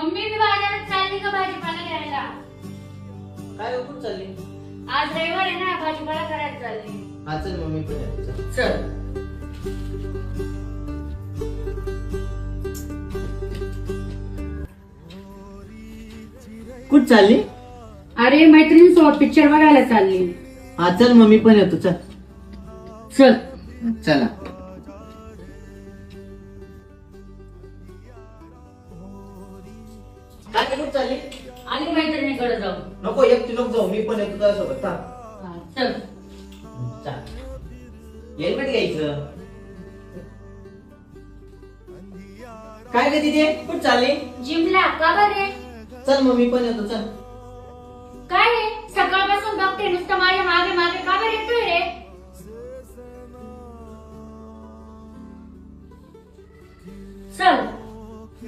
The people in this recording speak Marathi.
मम्मी मी बाजारात चालली का भाजीपाला घ्यायला? काय कुठं चालली? आज रविवार आहे ना, भाजीपाला करायला चालली. हा चल मम्मी पण येतो. चल. कुठं चालली? अरे मैत्रिणीसोबत पिक्चर बघायला चालली. हा चल मम्मी पण येतो. चल चल. चला. काय कुठं चालली? आणि मैत्रिणीकडे जाऊ. नको एकटी नको जाऊ, मी पण येतो तुझ्यासोबत. चल. हेल्मेट घ्यायचं. काय ग तिथे कुठं चालली? जिमला. का बरे? चल मम्मी पण येतो. चल. काय रे सकाळपासून बघते नुसतं माझ्या मागे मागे, का बरे येतोय रे? चल.